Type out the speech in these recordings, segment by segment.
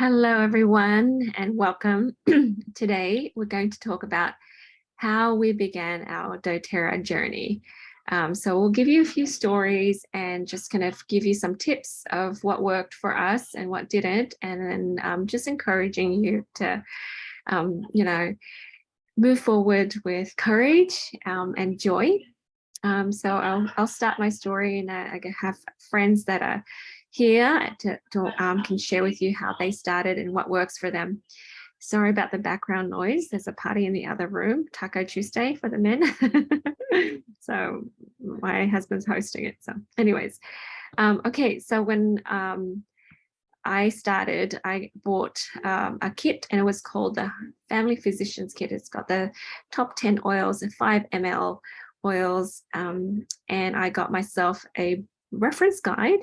Hello, everyone, and welcome. Today, we're going to talk about how we began our doTERRA journey. So we'll give you a few stories and just kind of give you some tips of what worked for us and what didn't, and then just encouraging you to, you know, move forward with courage and joy. So I'll start my story, and I have friends that are here can share with you how they started and what works for them. Sorry about the background noise. There's a party in the other room, Taco Tuesday for the men. So my husband's hosting it. So anyways, okay. So when I started, I bought a kit, and it was called the Family Physicians Kit. It's got the top 10 oils and 5 ml oils. And I got myself a reference guide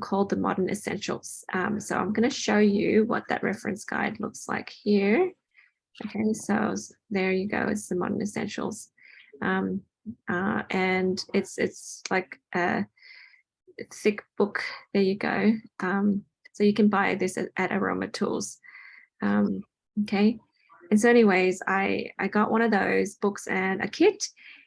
called the Modern Essentials. So I'm going to show you what that reference guide looks like here. Okay, so there you go. It's the Modern Essentials. And it's like a thick book. There you go. So you can buy this at Aroma Tools. Okay. And so anyways, I got one of those books and a kit,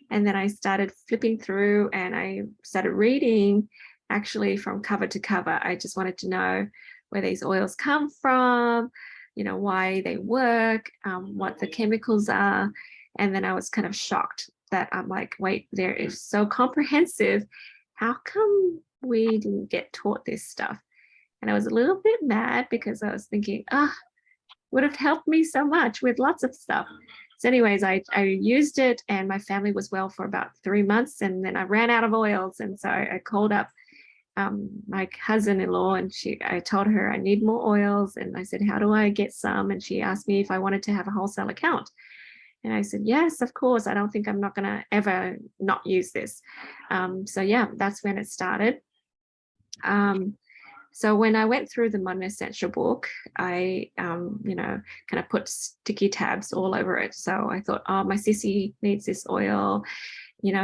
and then I started flipping through and I started reading actually from cover to cover. I just wanted to know where these oils come from, why they work, what the chemicals are. And then I was kind of shocked that I'm like, wait, there is so comprehensive. How come we didn't get taught this stuff? And I was a little bit mad because I was thinking, would have helped me so much with lots of stuff. So anyways, I used it, and my family was well for about 3 months, and then I ran out of oils. And so I called up my cousin-in-law, and I told her I need more oils. And I said, how do I get some? And she asked me if I wanted to have a wholesale account. And I said, yes, of course. I don't think I'm not going to ever not use this. So yeah, that's when it started. So when I went through the Modern Essential book, I, kind of put sticky tabs all over it. So I thought, oh, my sissy needs this oil,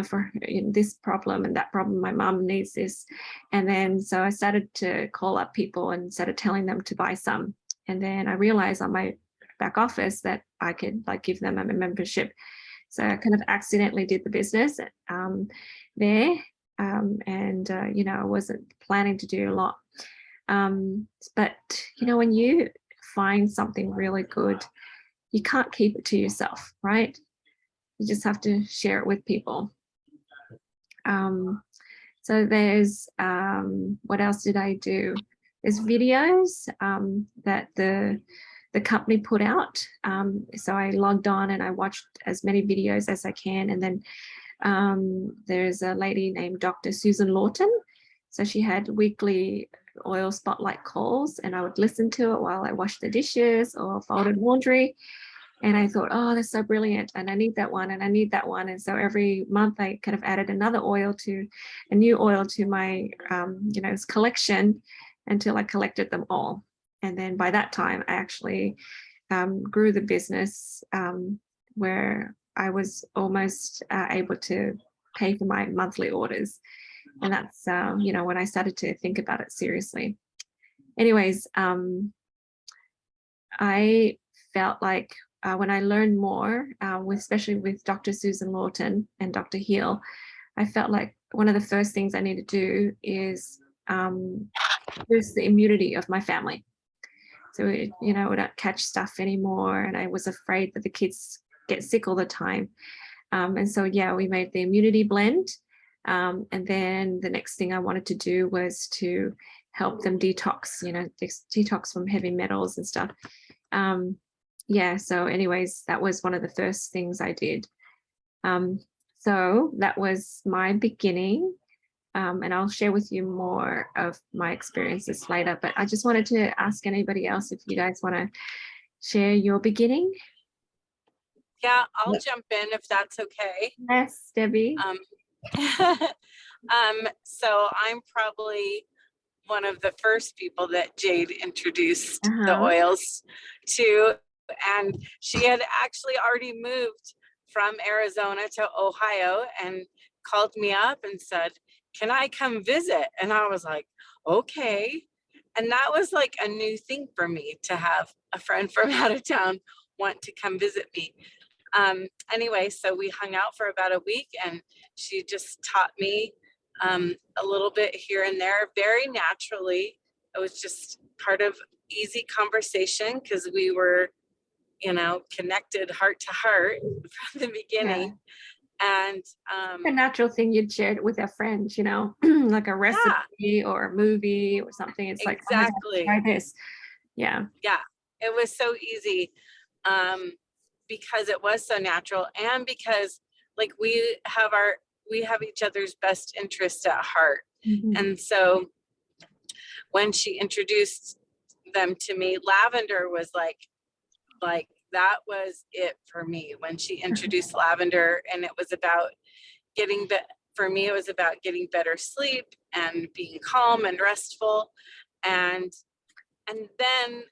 for this problem and that problem. My mom needs this. And then so I started to call up people and started telling them to buy some. And then I realized on my back office that I could give them a membership. So I kind of accidentally did the business there. I wasn't planning to do a lot. But when you find something really good, you can't keep it to yourself, right? You just have to share it with people. So there's what else did I do? There's videos that the company put out. So I logged on and I watched as many videos as I can. And then there's a lady named Dr. Susan Lawton. So she had weekly oil spotlight calls, and I would listen to it while I washed the dishes or folded laundry. And I thought, oh, that's so brilliant. And I need that one, and I need that one. And so every month I kind of added a new oil to my, collection until I collected them all. And then by that time, I actually grew the business where I was almost able to pay for my monthly orders. And that's, when I started to think about it seriously. Anyways, I felt like when I learned more, especially with Dr. Susan Lawton and Dr. Heal, I felt like one of the first things I need to do is boost the immunity of my family. So, we don't catch stuff anymore. And I was afraid that the kids get sick all the time. And so, yeah, we made the immunity blend. And then the next thing I wanted to do was to help them detox, detox from heavy metals and stuff. So anyways, that was one of the first things I did. So that was my beginning. And I'll share with you more of my experiences later. But I just wanted to ask anybody else if you guys want to share your beginning. Yeah, I'll jump in if that's okay. Yes, Debbie. So I'm probably one of the first people that Jade introduced the oils to, and she had actually already moved from Arizona to Ohio and called me up and said, can I come visit? And I was like, okay. And that was like a new thing for me, to have a friend from out of town want to come visit me. Anyway, so we hung out for about a week, and she just taught me a little bit here and there, very naturally. It was just part of easy conversation, because we were, connected heart to heart from the beginning. And a natural thing you'd share with a friend, like a yeah, recipe or a movie or something. It's like, oh my God, try exactly. this. Yeah. Yeah, it was so easy, because it was so natural, and because like we have each other's best interest at heart. Mhm. And so when she introduced them to me, lavender was like that was it for me when she introduced lavender. And it was about for me, it was about getting better sleep and being calm and restful. And and then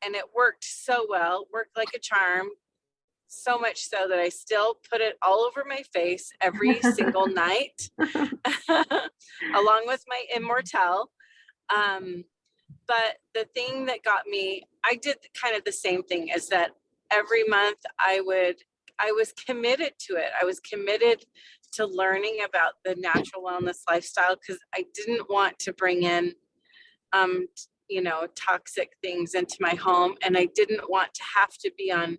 and it worked so well, worked like a charm, so much so that I still put it all over my face every single night, along with my Immortelle. Um, but the thing that got me, I did kind of the same thing, is that every month I was committed to it. I was committed to learning about the natural wellness lifestyle, because I didn't want to bring in toxic things into my home. And I didn't want to have to be on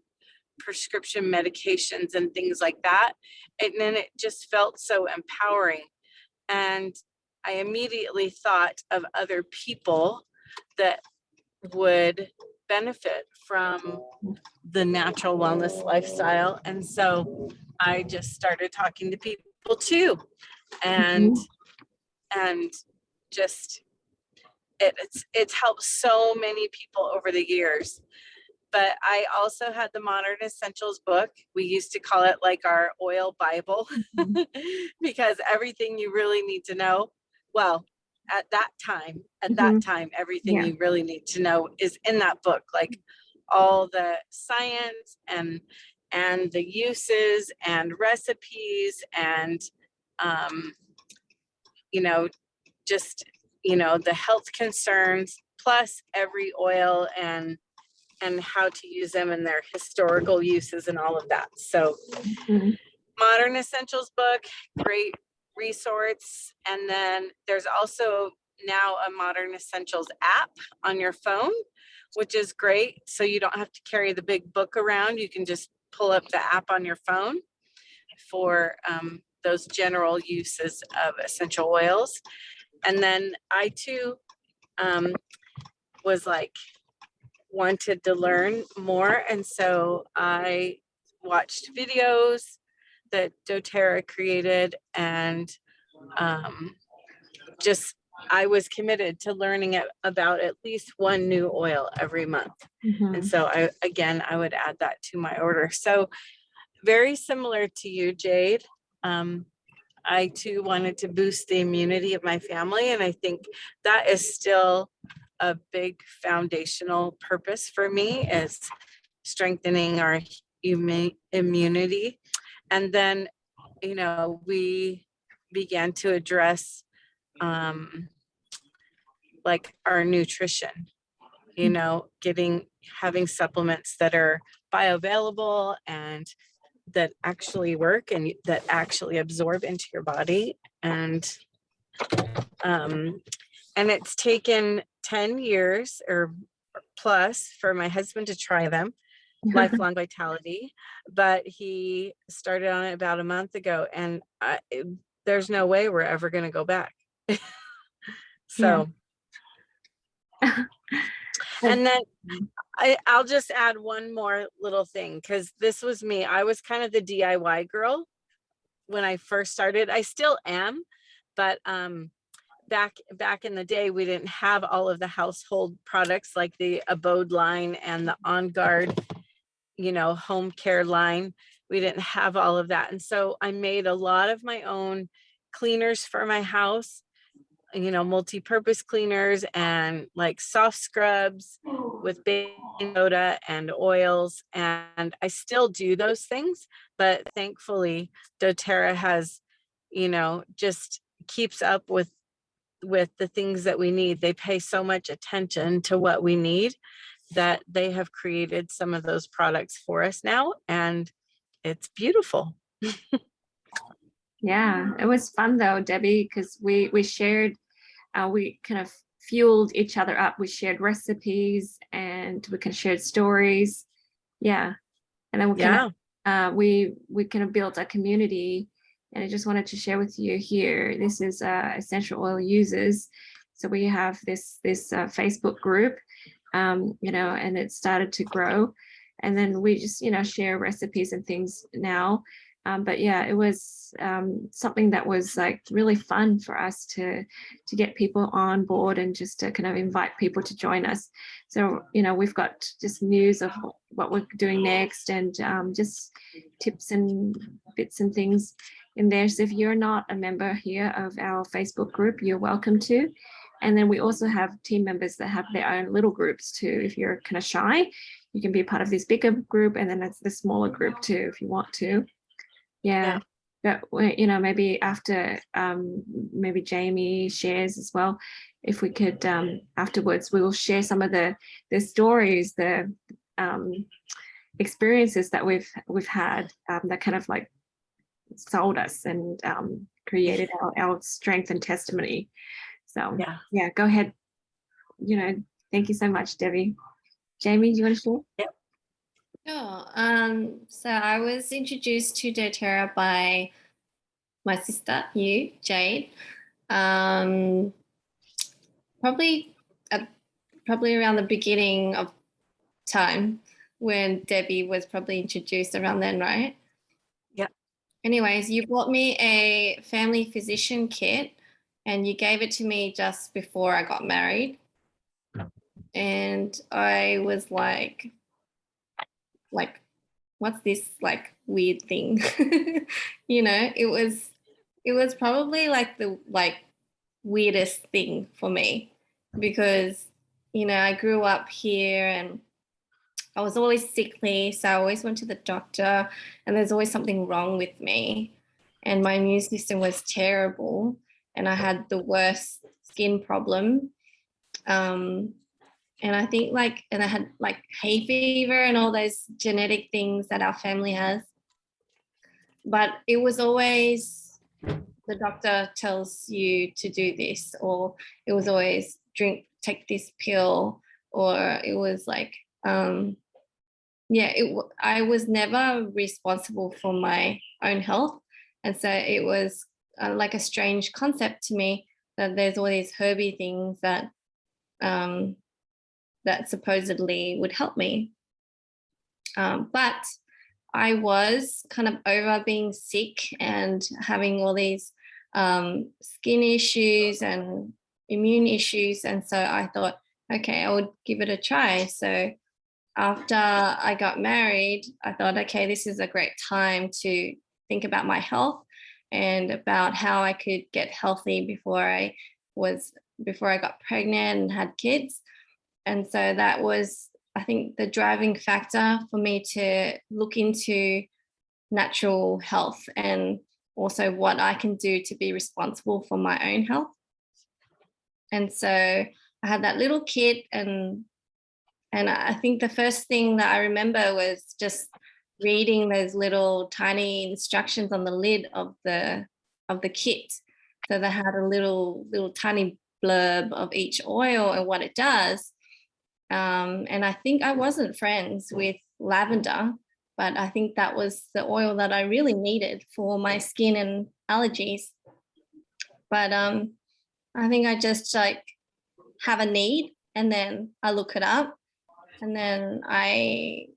prescription medications and things like that. And then it just felt so empowering. And I immediately thought of other people that would benefit from the natural wellness lifestyle. And so I just started talking to people too. And Mhm. and just it's helped so many people over the years. But I also had the Modern Essentials book. We used to call it like our oil Bible, Mhm. because everything you really need to know, well, at that Mhm. time, everything Yeah. you really need to know is in that book, like all the science and the uses and recipes and um, you know, just the health concerns, plus every oil and how to use them and their historical uses and all of that. So Mhm. Modern Essentials book, great resource. And then there's also now a Modern Essentials app on your phone, which is great. So you don't have to carry the big book around. You can just pull up the app on your phone for those general uses of essential oils. And then I too was like, wanted to learn more. And so I watched videos that doTERRA created, and um, just I was committed to learning about at least one new oil every month. And Mhm. so I would add that to my order. So very similar to you, Jade. I too wanted to boost the immunity of my family. And I think that is still a big foundational purpose for me, is strengthening our immunity. And then, we began to address like our nutrition, having supplements that are bioavailable and that actually work and that actually absorb into your body. Um, and it's taken 10 years or plus for my husband to try them, Lifelong Vitality, but he started on it about a month ago, and there's no way we're ever going to go back. Yeah. So, and then I'll just add one more little thing, because this was me. I was kind of the DIY girl when I first started. I still am, but back in the day, we didn't have all of the household products like the Abode line and the On Guard, home care line. We didn't have all of that. And so I made a lot of my own cleaners for my house, multi-purpose cleaners and like soft scrubs with baking soda and oils. And I still do those things, but thankfully doTERRA has, just keeps up with with the things that we need. They pay so much attention to what we need that they have created some of those products for us now, and it's beautiful. Yeah, it was fun though, Debbie, because we shared, we kind of fueled each other up. We shared recipes and we kind of shared stories. Yeah, and then we kind of we kind of built a community. And I just wanted to share with you here. This is Essential Oil Users. So we have this Facebook group, you know, and it started to grow. And then we just, you know, share recipes and things now. But yeah, it was something that was like really fun for us to get people on board and just to kind of invite people to join us. So, you know, we've got just news of what we're doing next, and just tips and bits and things in there. So if you're not a member here of our Facebook group, you're welcome to. And then we also have team members that have their own little groups too. If you're kind of shy, you can be a part of this bigger group, and then it's the smaller group too, if you want to. Yeah. But you know, maybe after maybe Jamie shares as well, if we could afterwards, we will share some of the stories, the experiences that we've had that kind of like sold us and created our strength and testimony. So yeah, go ahead. You know, thank you so much, Debbie. Jamie, do you want to share? Yep. Sure. So I was introduced to doTERRA by my sister, Jade. Probably around the beginning of time when Debbie was probably introduced around then, right? Yeah. Anyways, you bought me a family physician kit and you gave it to me just before I got married. And I was like, what's this like weird thing? You know, it was probably like the weirdest thing for me, because, you know, I grew up here and I was always sickly. So I always went to the doctor and there's always something wrong with me. And my immune system was terrible and I had the worst skin problem. And I think and I had like hay fever and all those genetic things that our family has. But it was always the doctor tells you to do this, or it was always take this pill, or it was like, I was never responsible for my own health. And so it was like a strange concept to me that there's all these herby things that that supposedly would help me. But I was kind of over being sick and having all these skin issues and immune issues. And so I thought, okay, I would give it a try. So after I got married, I thought, okay, this is a great time to think about my health and about how I could get healthy before I got pregnant and had kids. And so that was, I think, the driving factor for me to look into natural health and also what I can do to be responsible for my own health. And so I had that little kit, and I think the first thing that I remember was just reading those little tiny instructions on the lid of the kit. So they had a little tiny blurb of each oil and what it does. And I think I wasn't friends with lavender, but I think that was the oil that I really needed for my skin and allergies. But I think I just like have a need and then I look it up, and then I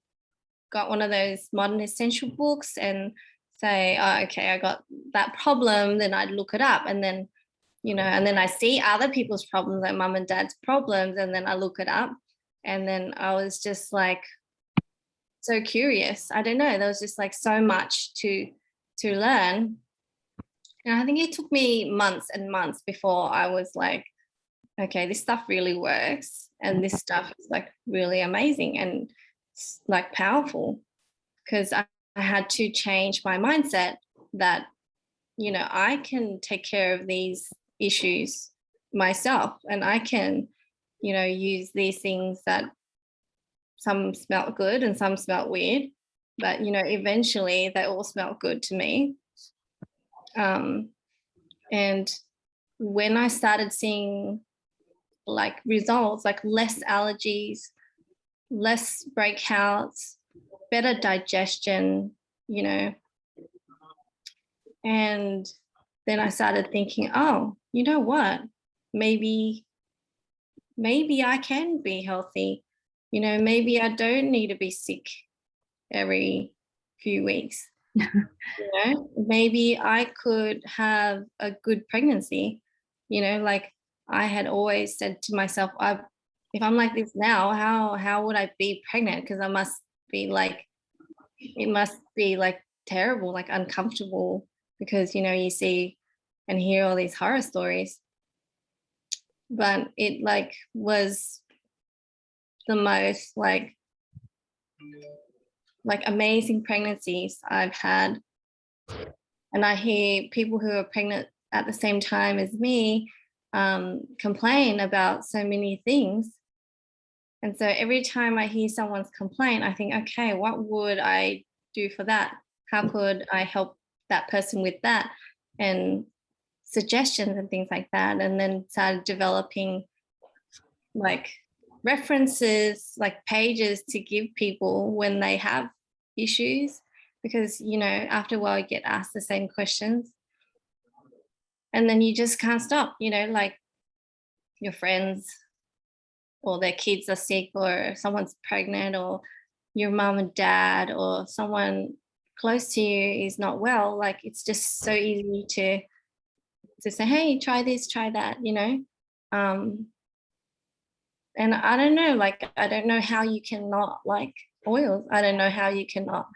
got one of those modern essential books and say, oh, okay, I got that problem. Then I'd look it up, and then, you know, and then I see other people's problems, like mum and dad's problems, and then I look it up. And then I was just like so curious. I don't know. There was just like so much to learn. And I think it took me months and months before I was like, okay, this stuff really works. And this stuff is like really amazing and like powerful, because I had to change my mindset that, you know, I can take care of these issues myself, and I can, use these things that some smell good and some smell weird, but eventually they all smell good to me. And when I started seeing like results, like less allergies, less breakouts, better digestion, and then I started thinking, oh, you know what? Maybe I can be healthy. Maybe I don't need to be sick every few weeks. Maybe I could have a good pregnancy. Like I had always said to myself, if I'm like this now, how would I be pregnant? Because it must be like terrible, like uncomfortable, because you see and hear all these horror stories. But it like was the most like amazing pregnancies I've had. And I hear people who are pregnant at the same time as me complain about so many things. And so every time I hear someone's complaint, I think, okay, what would I do for that? How could I help that person with that? And suggestions and things like that. And then started developing like references, like pages to give people when they have issues, because after a while you get asked the same questions and then you just can't stop. Like your friends or their kids are sick, or someone's pregnant, or your mom and dad or someone close to you is not well. Like it's just so easy to say, hey, try this, try that, and I don't know, like, I don't know how you cannot like oils. I don't know how you cannot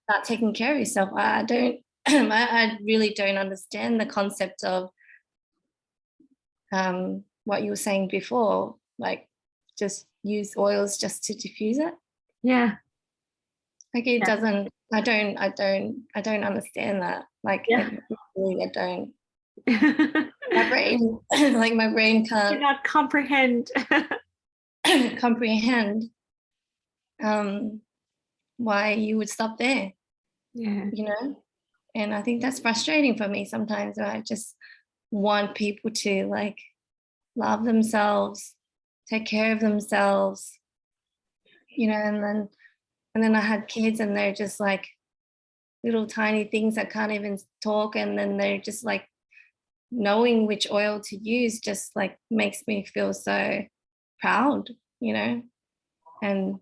start taking care of yourself. I don't, I really don't understand the concept of what you were saying before, like just use oils just to diffuse it. Yeah. Like it doesn't, I don't understand that. Like, really, I don't. My brain, like my brain can't cannot comprehend comprehend why you would stop there. Yeah. And I think that's frustrating for me sometimes. I just want people to like love themselves, take care of themselves, and then I had kids and they're just like little tiny things that can't even talk, and then they're just like, knowing which oil to use just like makes me feel so proud, and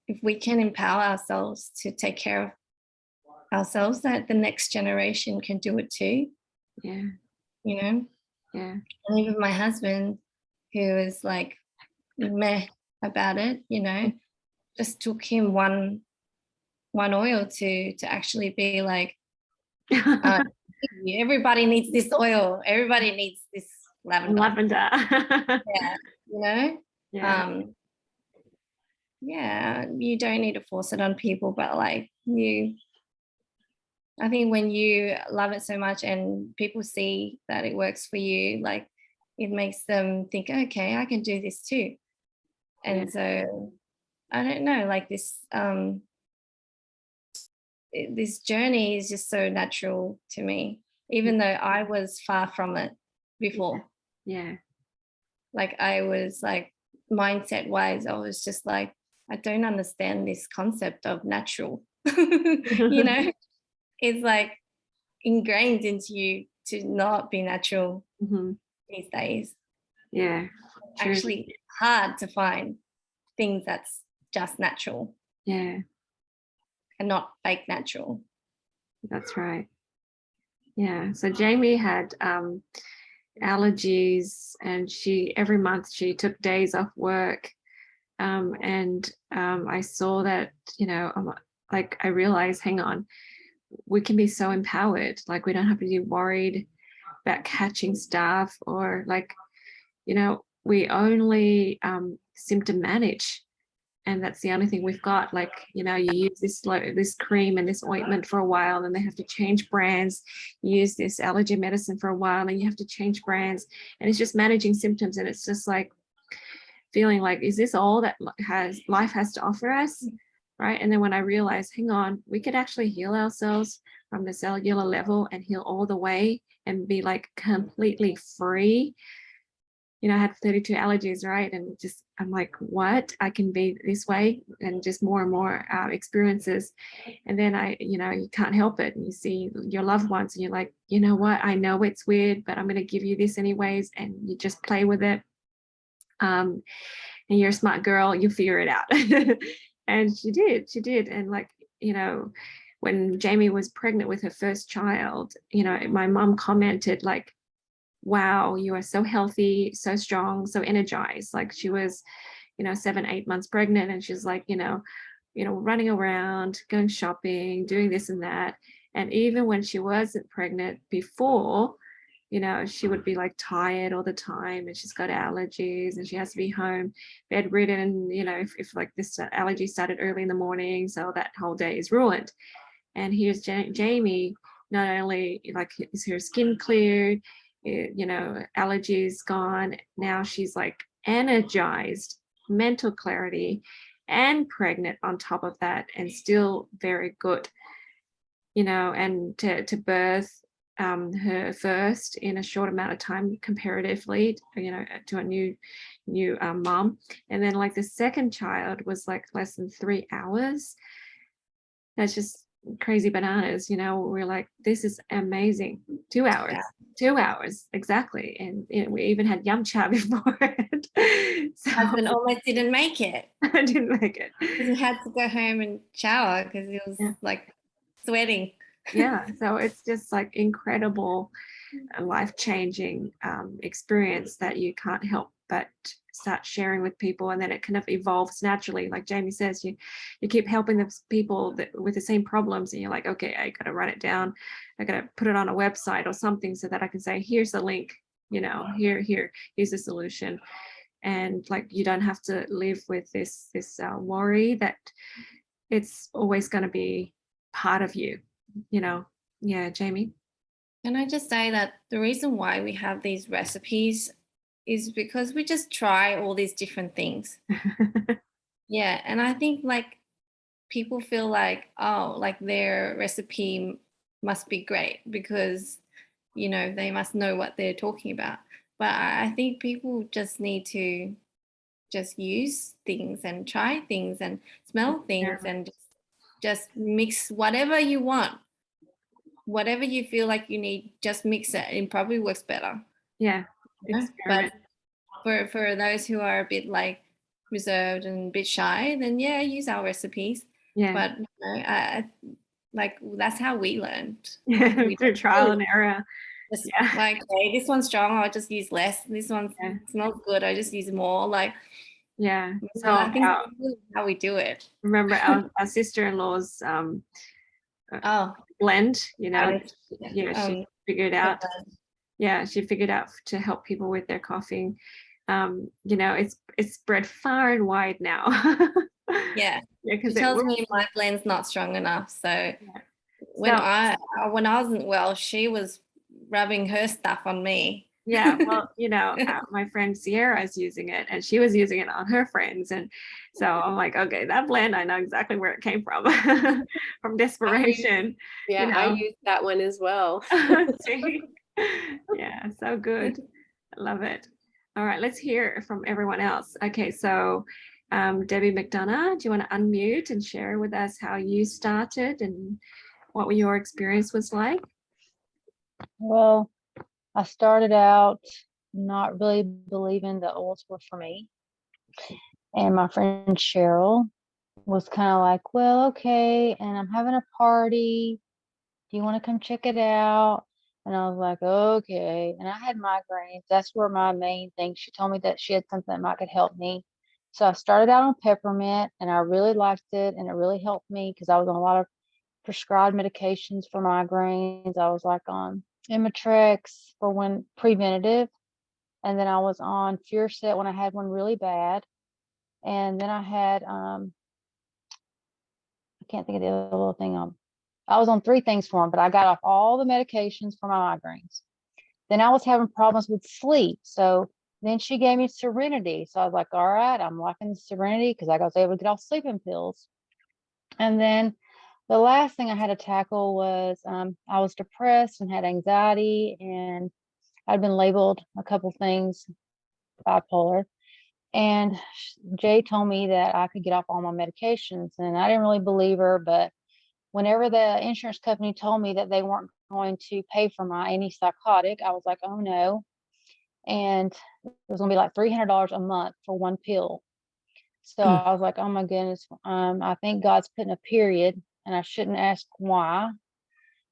if we can empower ourselves to take care of ourselves, that the next generation can do it too. Yeah. Yeah. And even my husband, who is like meh about it, just took him one oil to actually be like, everybody needs this oil, everybody needs this lavender. You don't need to force it on people, but like I think when you love it so much and people see that it works for you, like it makes them think, okay, I can do this too. And so I don't know, like this this journey is just so natural to me, even though I was far from it before. Like I was like, mindset wise, I was just like, I don't understand this concept of natural. It's like ingrained into you to not be natural these days. True. Actually hard to find things that's just natural. And not fake natural. That's right. So Jamie had allergies, and every month she took days off work, and I saw that, like I realized, hang on, we can be so empowered. Like we don't have to be worried about catching stuff, or like, we only symptom manage. and that's the only thing we've got. Like, you know, you use this cream and this ointment for a while, and they have to change brands. You use this allergy medicine for a while, and you have to change brands, and it's just managing symptoms. And it's just like feeling like, is this all that life has to offer us? Right. And then when I realized, hang on, we could actually heal ourselves from the cellular level and heal all the way and be like completely free. You know, I had 32 allergies, right? And just, I'm like, what? I can be this way, and just more and more experiences. And then you know, you can't help it. And you see your loved ones and you're like, you know what? I know it's weird, but I'm going to give you this anyways. And you just play with it. And you're a smart girl, you figure it out. And she did. And like, you know, when Jamie was pregnant with her first child, you know, my mom commented like, wow, you are so healthy, so strong, so energized. Like she was, you know, 7-8 months pregnant, and she's like, you know, running around, going shopping, doing this and that. And even when she wasn't pregnant before, you know, she would be like tired all the time, and she's got allergies, and she has to be home bedridden, you know, if like this allergy started early in the morning, so that whole day is ruined. And here's Jamie, not only like is her skin cleared, you know, allergies gone, now she's like energized, mental clarity, and pregnant on top of that, and still very good, you know. And to birth her first in a short amount of time comparatively, you know, to a new mom. And then like the second child was like less than 3 hours. That's just crazy bananas, you know. We're like, this is amazing. 2 hours. Yeah. 2 hours exactly. And you know, we even had yum cha before it. So Husband almost didn't make it. I didn't make it. He had to go home and shower because he was like sweating. Yeah, so it's just like incredible, life-changing experience that you can't help but start sharing with people, and then it kind of evolves naturally. Like Jamie says, you keep helping the people with the same problems, and you're like, okay, I got to write it down, I got to put it on a website or something so that I can say, here's the link, you know, here's the solution. And like, you don't have to live with this worry that it's always going to be part of you, you know. Yeah, Jamie. Can I just say that the reason why we have these recipes is because we just try all these different things. Yeah. And I think like people feel like, oh, like their recipe must be great because, you know, they must know what they're talking about. But I think people just need to just use things and try things and smell things and just mix whatever you want. Whatever you feel like you need, just mix it. It probably works better. Yeah. But for those who are a bit like reserved and a bit shy, then yeah, use our recipes. Yeah. But you know, I like that's how we learned. Through trial and error. Just like, okay, this one's strong, I'll just use less. This one smells good, I just use more. Like, yeah. So I think that's how we do it. Remember our sister-in-law's blend, you know, she figured out. Yeah, she figured out to help people with their coughing. You know, it's spread far and wide now. Yeah, because she tells me my blend's not strong enough. So when I wasn't well, she was rubbing her stuff on me. Yeah, well, you know, my friend Sierra is using it, and she was using it on her friends, and so I'm like, okay, that blend, I know exactly where it came from, from desperation. I used that one as well. Yeah, so good. I love it. All right, let's hear from everyone else. Okay, so Debbie McDonough, do you want to unmute and share with us how you started and what your experience was like? Well, I started out not really believing the oils were for me. And my friend Cheryl was kind of like, well, okay, and I'm having a party. Do you want to come check it out? And I was like, okay. And I had migraines. That's where my main thing. She told me that she had something that might could help me. So I started out on peppermint, and I really liked it, and it really helped me because I was on a lot of prescribed medications for migraines. I was like on Imitrex for when preventative, and then I was on Furset when I had one really bad. And then I had, I can't think of the other little thing on. I was on 3 things for them, but I got off all the medications for my migraines. Then I was having problems with sleep. So then she gave me Serenity. So I was like, all right, I'm liking the Serenity because I was able to get off sleeping pills. And then the last thing I had to tackle was I was depressed and had anxiety, and I'd been labeled a couple things bipolar. And Jay told me that I could get off all my medications, and I didn't really believe her. But whenever the insurance company told me that they weren't going to pay for my antipsychotic, I was like, oh no. And it was going to be like $300 a month for one pill. So Mm. I was like, oh my goodness, I think God's putting a period and I shouldn't ask why.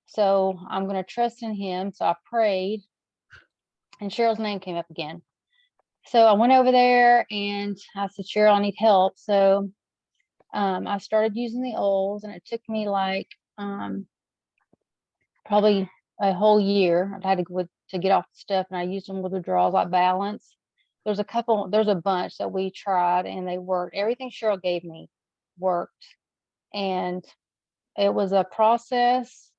So I'm going to trust in him. So I prayed and Cheryl's name came up again. So I went over there and I said, Cheryl, I need help. So I started using the oils, and it took me like probably a whole year. I had to go to get off the stuff, and I used them with withdrawals like Balance. There's a bunch that we tried and they worked. Everything Cheryl gave me worked. And it was a process.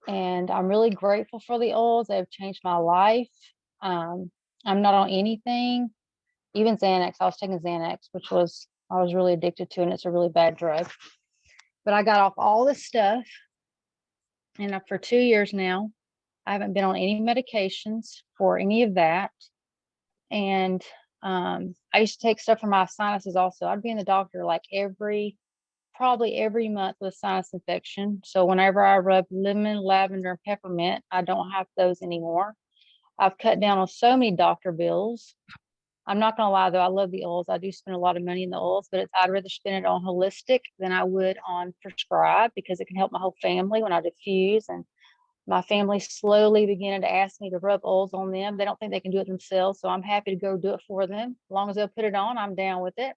And I'm really grateful for the oils. They've changed my life. I'm not on anything, even Xanax. I was taking Xanax, which I was really addicted to, and it's a really bad drug. But I got off all this stuff. And for 2 years now, I haven't been on any medications for any of that. And I used to take stuff for my sinuses also. I'd be in the doctor like probably every month with sinus infection. So whenever I rub lemon, lavender, and peppermint, I don't have those anymore. I've cut down on so many doctor bills. I'm not going to lie, though, I love the oils. I do spend a lot of money in the oils, but I'd rather spend it on holistic than I would on prescribed, because it can help my whole family when I diffuse. And my family slowly beginning to ask me to rub oils on them. They don't think they can do it themselves, so I'm happy to go do it for them. As long as they'll put it on, I'm down with it.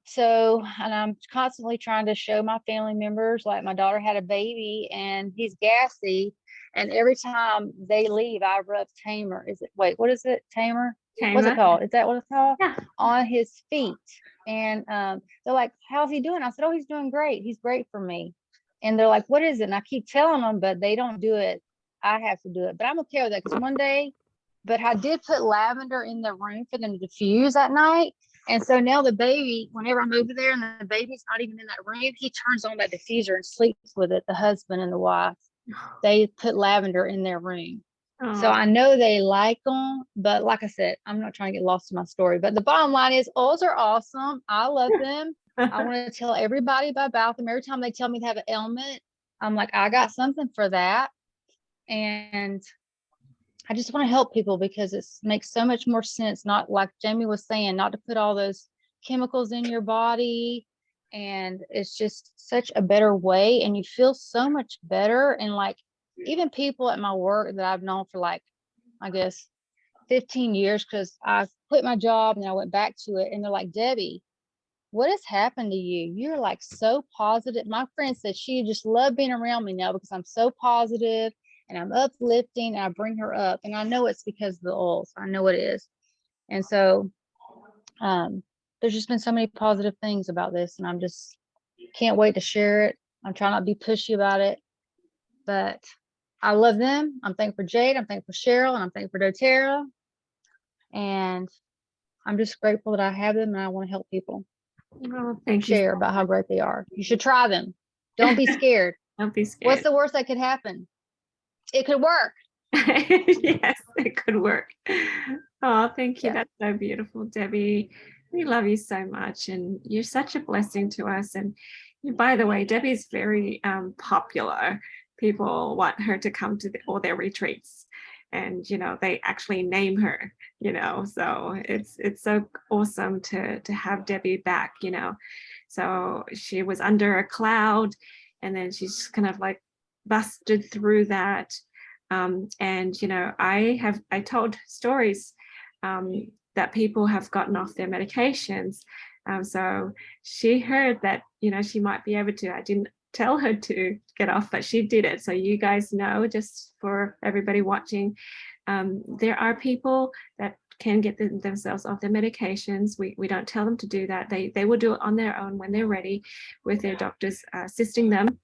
So, and I'm constantly trying to show my family members, like my daughter had a baby and he's gassy. And every time they leave, I rub Tamer. What is it? Tamer? What's it Tamer? called? Is that what it's called? Yeah. On his feet. And they're like, how's he doing? I said, oh, he's doing great. He's great for me. And they're like, what is it? And I keep telling them, but they don't do it. I have to do it. But I'm okay with that, because one day, but I did put lavender in the room for them to diffuse at night. And so now the baby, whenever I'm over there and the baby's not even in that room, he turns on that diffuser and sleeps with it, the husband and the wife. They put lavender in their room. So I know they like them, but like I said, I'm not trying to get lost in my story. But the bottom line is, oils are awesome. I love them. I want to tell everybody about them. Every time they tell me to have an ailment, I'm like, I got something for that. And I just want to help people, because it makes so much more sense. Not like Jamie was saying, not to put all those chemicals in your body. And it's just such a better way. And you feel so much better. And like, even people at my work that I've known for like, I guess, 15 years, because I quit my job and I went back to it. And they're like, Debbie, what has happened to you? You're like so positive. My friend said she just loved being around me now because I'm so positive and I'm uplifting, and I bring her up. And I know it's because of the oils. I know it is. And so there's just been so many positive things about this, and I'm just can't wait to share it. I'm trying not to be pushy about it, but I love them. I'm thankful for Jade. I'm thankful for Cheryl, and I'm thankful for doTERRA. And I'm just grateful that I have them, and I want to help people Thank you. share about how great they are. You should try them. Don't be scared. Don't be scared. What's the worst that could happen? It could work. Yes, it could work. Oh, thank you. Yeah. That's so beautiful, Debbie. We love you so much, and you're such a blessing to us. And by the way, Debbie's very popular. People want her to come to all their retreats, and they actually name her. So it's so awesome to have Debbie back. So she was under a cloud, and then she's kind of like busted through that. And I told stories that people have gotten off their medications. So she heard that she might be able to. I didn't tell her to get off, but she did it. So you guys know, just for everybody watching, there are people that can get themselves off their medications. We don't tell them to do that. They will do it on their own when they're ready, with their doctors assisting them.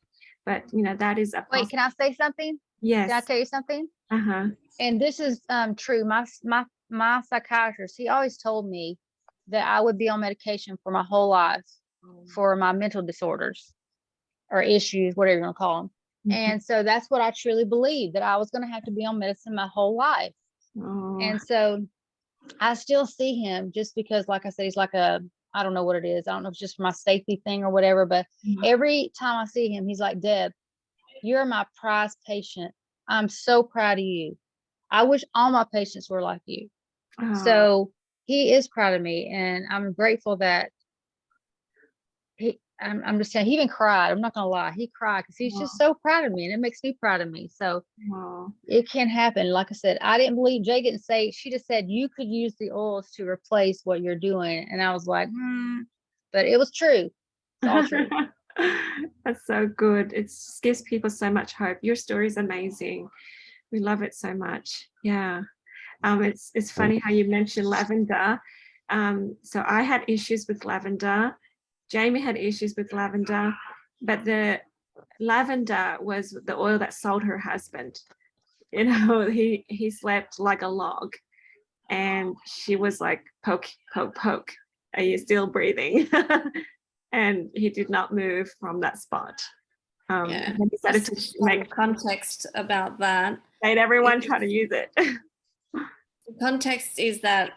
But that is a Wait, can I say something? Can I yes. tell you something? Uh-huh. And this is true. My psychiatrist, he always told me that I would be on medication for my whole life for my mental disorders or issues, whatever you want to call them. Mhm. And so that's what I truly believed, that I was going to have to be on medicine my whole life. Oh, And so I still see him, just because, like I said, he's like I don't know what it is. I don't know if it's just my safety thing or whatever, but Mhm. every time I see him, he's like, Deb, you're my prized patient. I'm so proud of you. I wish all my patients were like you. oh, So he is proud of me, and I'm grateful that I'm just saying, he even cried. I'm not gonna lie, he cried because he's just so proud of me, and it makes me proud of me. So oh. it can happen. Like I said, I didn't believe, Jay didn't say, she just said you could use the oils to replace what you're doing, and I was like, but it was true. It's all true. That's so good. It just gives people so much hope. Your story is amazing. We love it so much. Yeah. It's funny how you mentioned lavender. So I had issues with lavender. Jamie had issues with lavender, but the lavender was the oil that sold her husband. He slept like a log, and she was like, poke, poke, poke. Are you still breathing? And he did not move from that spot. Yeah. And he decided to Just some context about that. made everyone try to use it. The context is that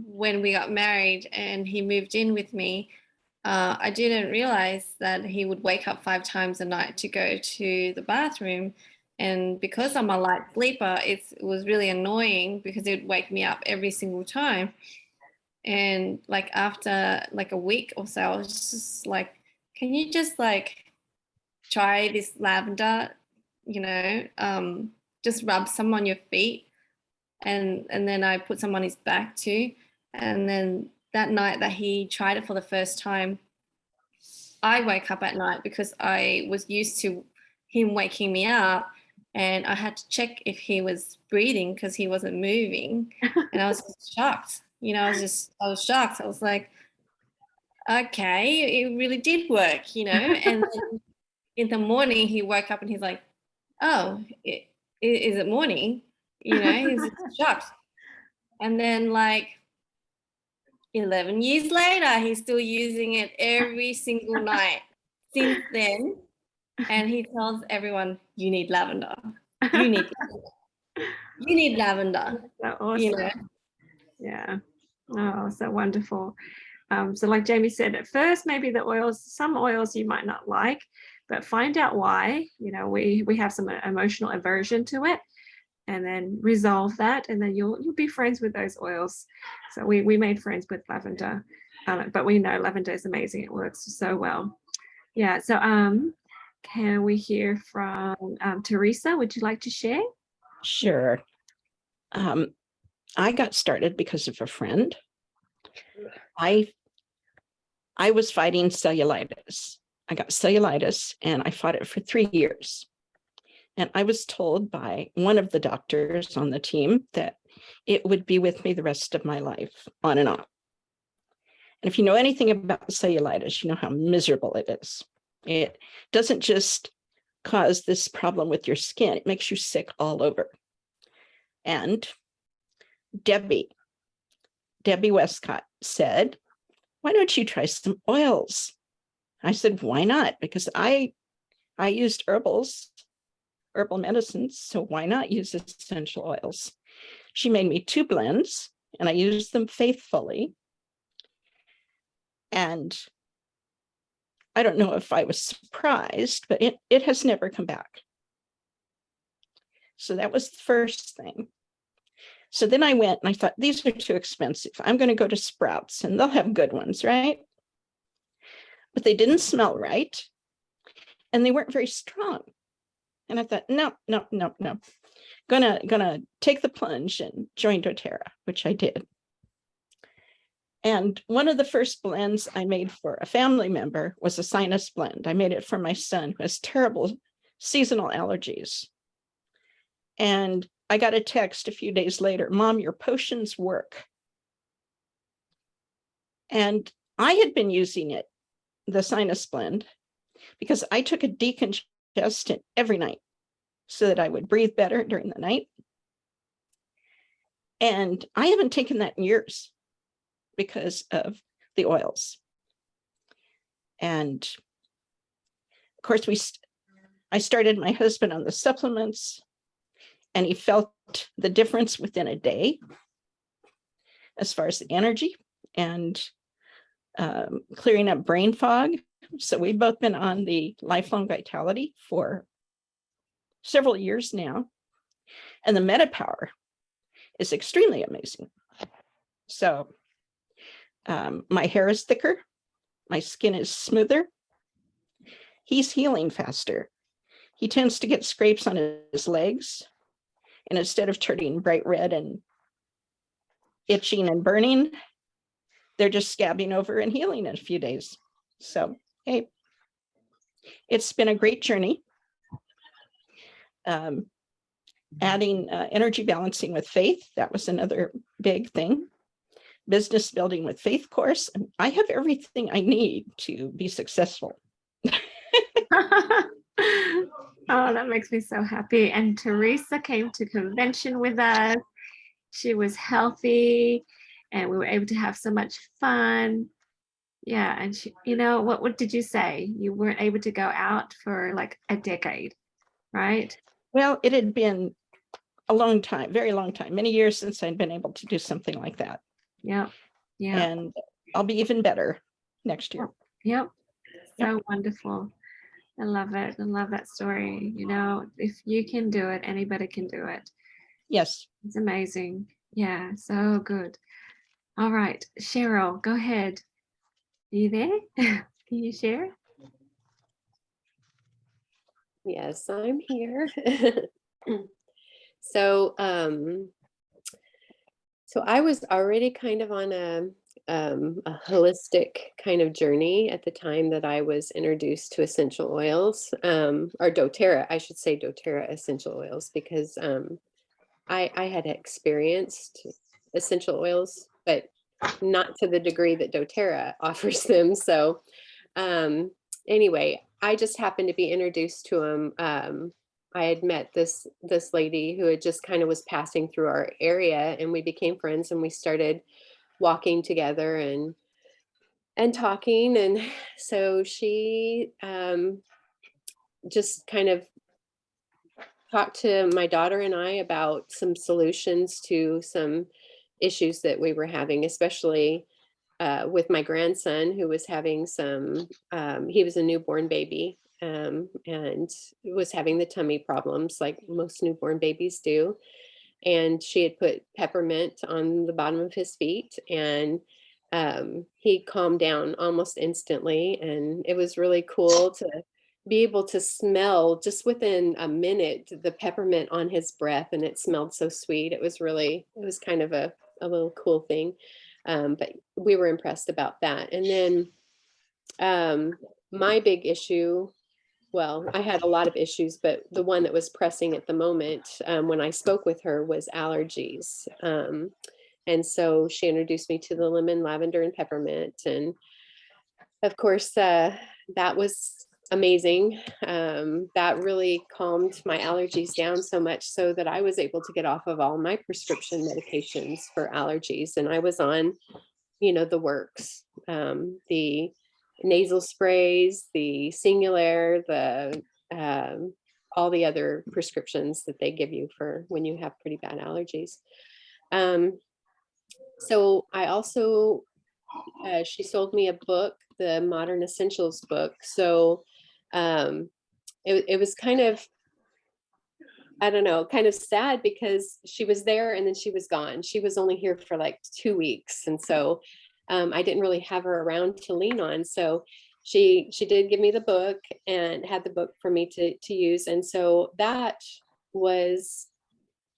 when we got married and he moved in with me, I didn't realize that he would wake up 5 times a night to go to the bathroom. And because I'm a light sleeper, it was really annoying because it would wake me up every single time. And like after like a week or so, I was just like, can you just like try this lavender, just rub some on your feet. And then I put some on his back too. And then that night that he tried it for the first time, I woke up at night because I was used to him waking me up, and I had to check if he was breathing because he wasn't moving. And I was just shocked. I was shocked. I was like, okay, it really did work. And then in the morning he woke up and he's like, oh, is it morning? He's just shocked. And then like 11 years later, he's still using it every single night since then. And he tells everyone, you need lavender. You need lavender. You need lavender. So awesome. Yeah. Oh, so wonderful. So like Jamie said, at first, maybe some oils you might not like, but find out why. We have some emotional aversion to it, and then resolve that, and then you'll be friends with those oils. So we made friends with lavender, but we know lavender is amazing. It works so well. Yeah. So can we hear from Teresa? Would you like to share? Sure. I got started because of a friend. I was fighting cellulitis. I got cellulitis and I fought it for 3 years. And I was told by one of the doctors on the team that it would be with me the rest of my life, on and on. And if you know anything about cellulitis, you know how miserable it is. It doesn't just cause this problem with your skin, it makes you sick all over. And Debbie Westcott said, why don't you try some oils? I said, why not? Because I used herbal medicines, so why not use essential oils? She made me 2 blends and I used them faithfully. And I don't know if I was surprised, but it has never come back. So that was the first thing. So then I went and I thought, these are too expensive. I'm going to go to Sprouts and they'll have good ones, right? But they didn't smell right. And they weren't very strong. And I thought, no. Gonna take the plunge and join doTERRA, which I did. And one of the first blends I made for a family member was a sinus blend. I made it for my son who has terrible seasonal allergies. And I got a text a few days later, Mom, your potions work. And I had been using it, the Sinus Blend, because I took a decongestant every night so that I would breathe better during the night. And I haven't taken that in years because of the oils. And of course, I started my husband on the supplements, and he felt the difference within a day as far as the energy and clearing up brain fog. So we've both been on the Lifelong Vitality for several years now. And the MetaPower is extremely amazing. So my hair is thicker. My skin is smoother. He's healing faster. He tends to get scrapes on his legs. And instead of turning bright red and itching and burning, they're just scabbing over and healing in a few days. So, hey, it's been a great journey. Adding energy balancing with faith, that was another big thing. Business building with faith course. I have everything I need to be successful. Oh, that makes me so happy. And Teresa came to convention with us. She was healthy and we were able to have so much fun. Yeah. And she, you know, what did you say? You weren't able to go out for like a decade, right? Well, it had been a long time, very long time, many years since I'd been able to do something like that. Yep. Yeah. And I'll be even better next year. Yep. So wonderful. I love it. I love that story. You know, if you can do it, anybody can do it. Yes. It's amazing. Yeah, so good. All right, Cheryl, go ahead. Are you there? Can you share? Yes, I'm here. So, so I was already kind of on a holistic kind of journey at the time that I was introduced to essential oils, or doTERRA, I should say doTERRA essential oils, because I had experienced essential oils, but not to the degree that doTERRA offers them. So anyway, I just happened to be introduced to them. I had met this lady who had just kind of was passing through our area, and we became friends, and we started walking together and talking. And so she just kind of talked to my daughter and I about some solutions to some issues that we were having, especially with my grandson, who was having some, he was a newborn baby, and was having the tummy problems like most newborn babies do. And she had put peppermint on the bottom of his feet, and he calmed down almost instantly. And it was really cool to be able to smell just within a minute the peppermint on his breath, and it smelled so sweet. It was kind of a little cool thing. But we were impressed about that. And then my big issue, well, I had a lot of issues, but the one that was pressing at the moment when I spoke with her was allergies. And so she introduced me to the lemon, lavender, and peppermint. And of course, that was amazing. That really calmed my allergies down so much so that I was able to get off of all my prescription medications for allergies. And I was on, the works, the nasal sprays, the Singulair, the all the other prescriptions that they give you for when you have pretty bad allergies. So I also, she sold me a book, the Modern Essentials book. So it was kind of, I don't know, kind of sad because she was there and then she was gone. She was only here for like 2 weeks. And so I didn't really have her around to lean on. So she did give me the book and had the book for me to use. And so that was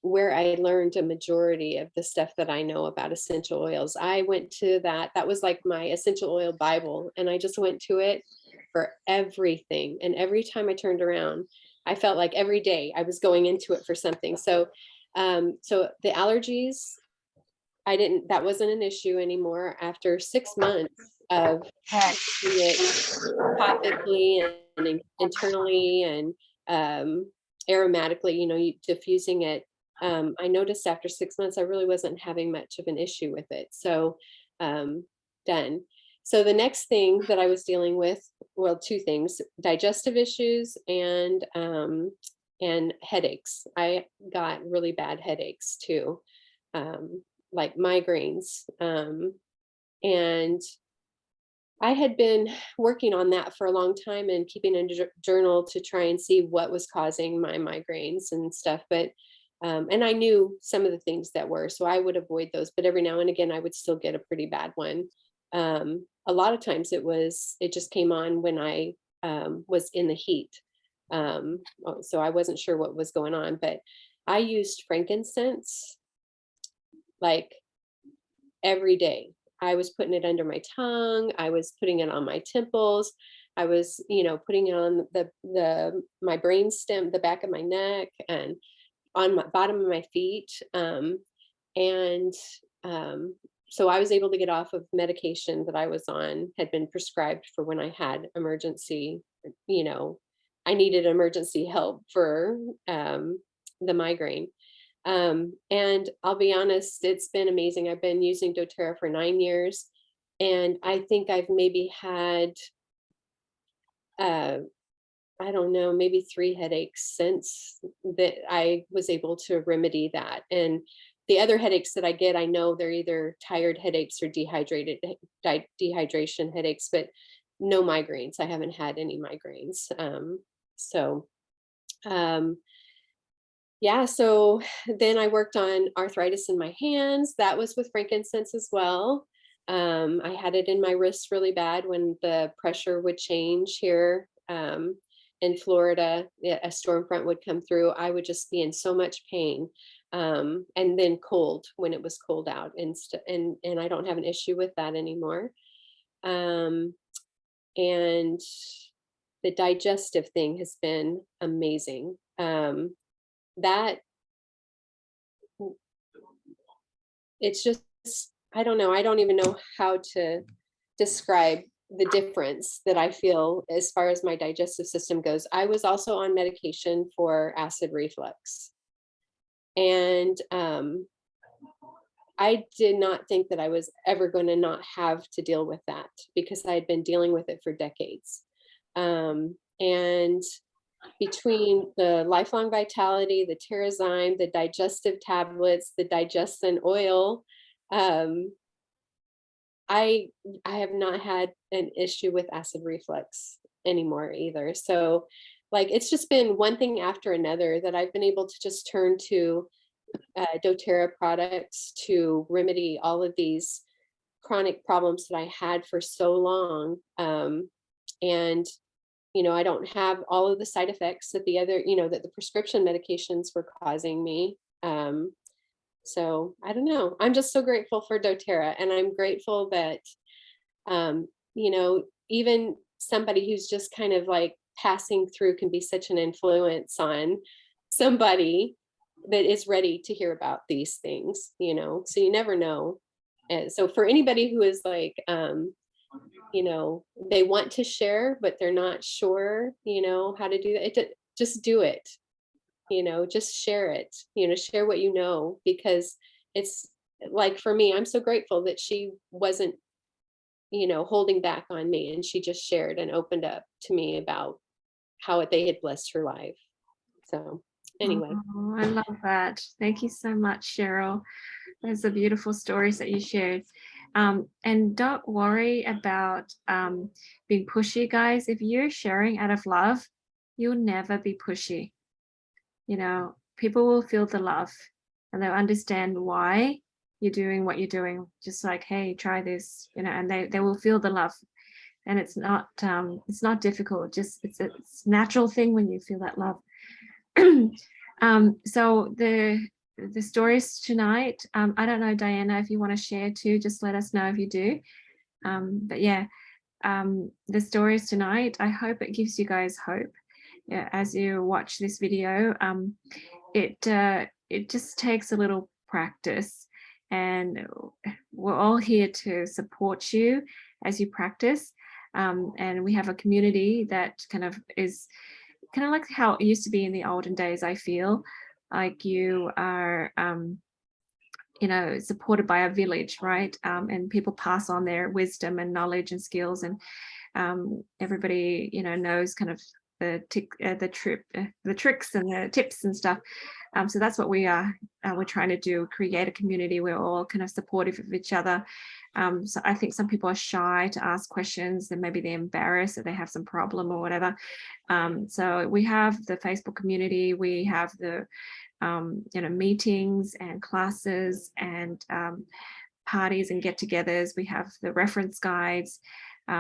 where I learned a majority of the stuff that I know about essential oils. I went to that was like my essential oil Bible, and I just went to it for everything. And every time I turned around, I felt like every day I was going into it for something. So, so the allergies, that wasn't an issue anymore after 6 months of using it topically and internally and aromatically, diffusing it. I noticed after 6 months, I really wasn't having much of an issue with it. So done. So the next thing that I was dealing with, well, two things: digestive issues and headaches. I got really bad headaches too, like migraines. And I had been working on that for a long time and keeping a journal to try and see what was causing my migraines and stuff. But and I knew some of the things that were, so I would avoid those. But every now and again, I would still get a pretty bad one. A lot of times it just came on when I was in the heat. So I wasn't sure what was going on, but I used frankincense like every day. I was putting it under my tongue. I was putting it on my temples. I was, putting it on my brain stem, the back of my neck, and on my bottom of my feet. So I was able to get off of medication that I was on, had been prescribed for when I had emergency, I needed emergency help for the migraine. And I'll be honest, it's been amazing. I've been using doTERRA for 9 years, and I think I've maybe had, I don't know, maybe 3 headaches since that I was able to remedy that. And the other headaches that I get, I know they're either tired headaches or dehydration headaches, but no migraines. I haven't had any migraines. Yeah, so then I worked on arthritis in my hands. That was with frankincense as well. I had it in my wrists really bad when the pressure would change here in Florida. A storm front would come through. I would just be in so much pain. And then cold when it was cold out, and I don't have an issue with that anymore. And the digestive thing has been amazing. That it's just, I don't know. I don't even know how to describe the difference that I feel as far as my digestive system goes. I was also on medication for acid reflux. And I did not think that I was ever going to not have to deal with that, because I had been dealing with it for decades. And between the Lifelong Vitality, the Terrazyme, the digestive tablets, the Digestin oil, I have not had an issue with acid reflux anymore either. So like, it's just been one thing after another that I've been able to just turn to doTERRA products to remedy all of these chronic problems that I had for so long. And I don't have all of the side effects that that the prescription medications were causing me. So I don't know. I'm just so grateful for doTERRA, and I'm grateful that, even somebody who's just kind of like passing through can be such an influence on somebody that is ready to hear about these things, so you never know. And so for anybody who is like, they want to share, but they're not sure, how to do that, just do it, just share it, share what you know, because it's like, for me, I'm so grateful that she wasn't, holding back on me, and she just shared and opened up to me about how they had blessed her life. So anyway. Oh, I love that. Thank you so much, Cheryl. Those are beautiful stories that you shared. And don't worry about being pushy, guys. If you're sharing out of love, you'll never be pushy. People will feel the love, and they'll understand why you're doing what you're doing. Just like, hey, try this, and they will feel the love. And it's not difficult. Just it's a natural thing when you feel that love. So the stories tonight, I don't know, Diana, if you want to share too, just let us know if you do. But yeah, the stories tonight, I hope it gives you guys hope as you watch this video. It just takes a little practice, and we're all here to support you as you practice. And we have a community that kind of is kind of like how it used to be in the olden days. I feel like you are, you know, supported by a village, right? And people pass on their wisdom and knowledge and skills, and everybody, you know, knows kind of the tricks and the tips and stuff. So that's what we are. We're trying to do, create a community. We're all kind of supportive of each other. So I think some people are shy to ask questions, and maybe they're embarrassed that they have some problem or whatever. So we have the Facebook community. We have the you know, meetings and classes and parties and get-togethers. We have the reference guides. We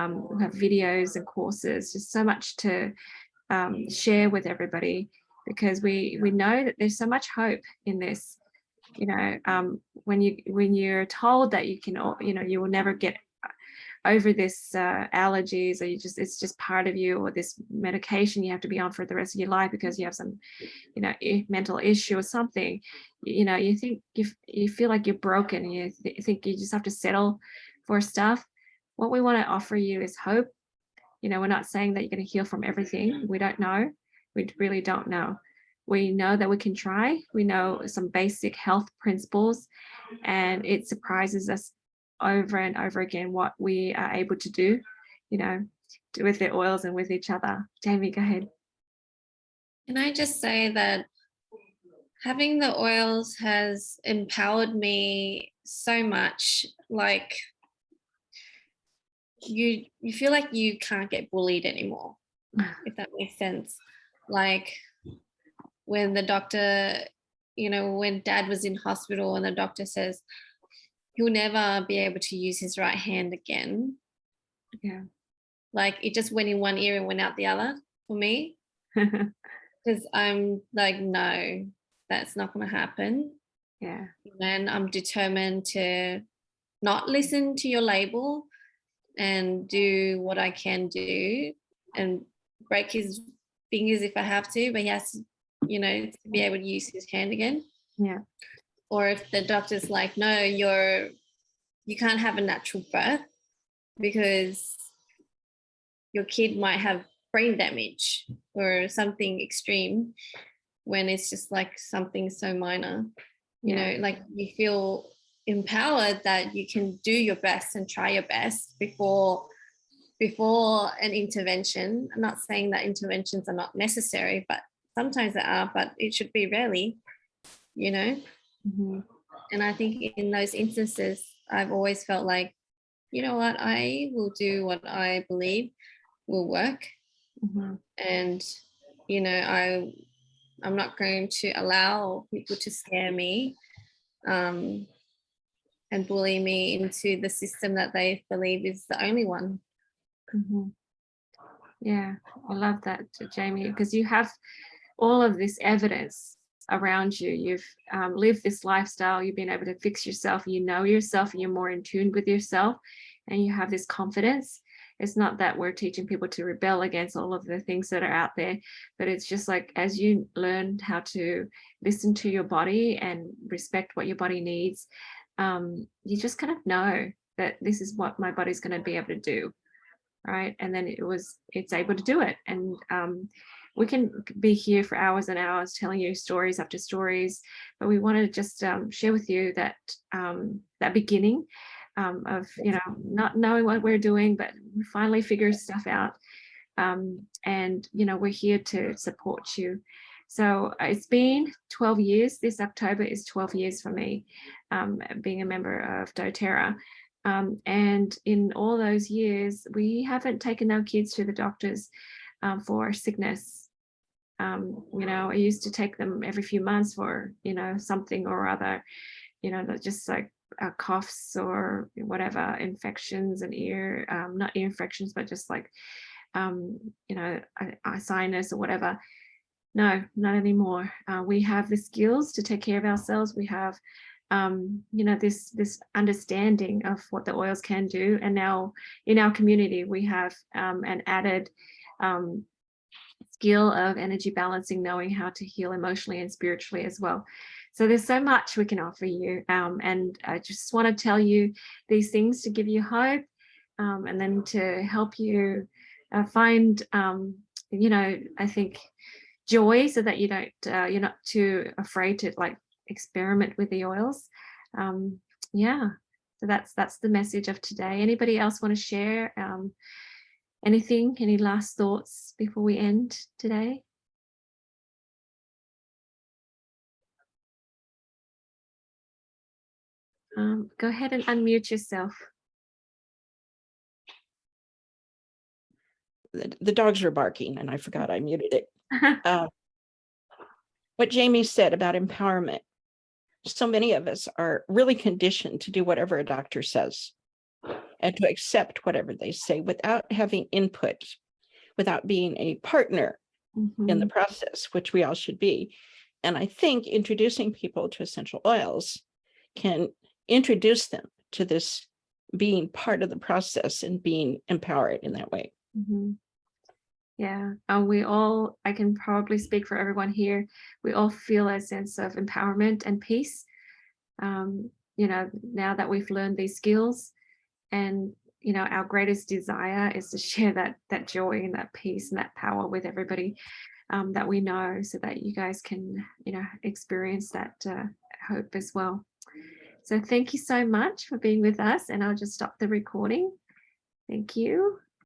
have videos and courses. Just so much to share with everybody, because we know that there's so much hope in this. You know, when you're told that you can, you know, you will never get over this allergies, or it's just part of you, or this medication you have to be on for the rest of your life because you have some, you know, mental issue or something. You know, you think you feel like you're broken. You think you just have to settle for stuff. What we want to offer you is hope. You know, we're not saying that you're going to heal from everything. We don't know. We really don't know. We know that we can try. We know some basic health principles, and it surprises us over and over again what we are able to do, you know, with the oils and with each other. Jamie, go ahead. Can I just say that having the oils has empowered me so much. Like, you feel like you can't get bullied anymore, if that makes sense. Like, when the doctor, you know, when Dad was in hospital and the doctor says he'll never be able to use his right hand again. Yeah. Like, it just went in one ear and went out the other for me. Because I'm like, no, that's not going to happen. Yeah. And I'm determined to not listen to your label and do what I can do and break his fingers if I have to, but he has to, you know, to be able to use his hand again. Yeah. Or if the doctor's like, no, you can't have a natural birth because your kid might have brain damage or something extreme, when it's just like something so minor, you know, like you feel empowered that you can do your best and try your best before an intervention. I'm not saying that interventions are not necessary, but sometimes they are, but it should be rarely, you know. Mm-hmm. And I think in those instances, I've always felt like, you know what, I will do what I believe will work. Mm-hmm. And, you know, I'm not going to allow people to scare me and bully me into the system that they believe is the only one. Mm-hmm. Yeah, I love that, Jamie, because you have all of this evidence around you. You've lived this lifestyle. You've been able to fix yourself. You know yourself, and you're more in tune with yourself, and you have this confidence. It's not that we're teaching people to rebel against all of the things that are out there, but it's just like, as you learn how to listen to your body and respect what your body needs, you just kind of know that this is what my body's going to be able to do, right? And then it's able to do it. And we can be here for hours and hours telling you stories after stories, but we want to just share with you that that beginning of, you know, not knowing what we're doing, but we finally figure stuff out. And, you know, we're here to support you. So it's been 12 years. This October is 12 years for me, being a member of doTERRA. And in all those years, we haven't taken our kids to the doctors for sickness. You know, I used to take them every few months for, you know, something or other, you know, just like coughs or whatever, infections and not ear infections, but just like, you know, a sinus or whatever. No, not anymore. We have the skills to take care of ourselves. We have, you know, this understanding of what the oils can do. And now in our community, we have an added skill of energy balancing, knowing how to heal emotionally and spiritually as well. So there's so much we can offer you. And I just want to tell you these things to give you hope, and then to help you find, I think joy, so that you don't, you're not too afraid to like experiment with the oils. Yeah, so that's the message of today. Anybody else want to share anything, any last thoughts before we end today? Go ahead and unmute yourself. The dogs were barking and I forgot I muted it. What Jamie said about empowerment. So many of us are really conditioned to do whatever a doctor says and to accept whatever they say without having input, without being a partner in the process, which we all should be. And I think introducing people to essential oils can introduce them to this being part of the process and being empowered in that way. Yeah, I can probably speak for everyone here. We all feel a sense of empowerment and peace, now that we've learned these skills. And, our greatest desire is to share that joy and that peace and that power with everybody that we know, so that you guys can, experience that hope as well. So thank you so much for being with us, and I'll just stop the recording. Thank you.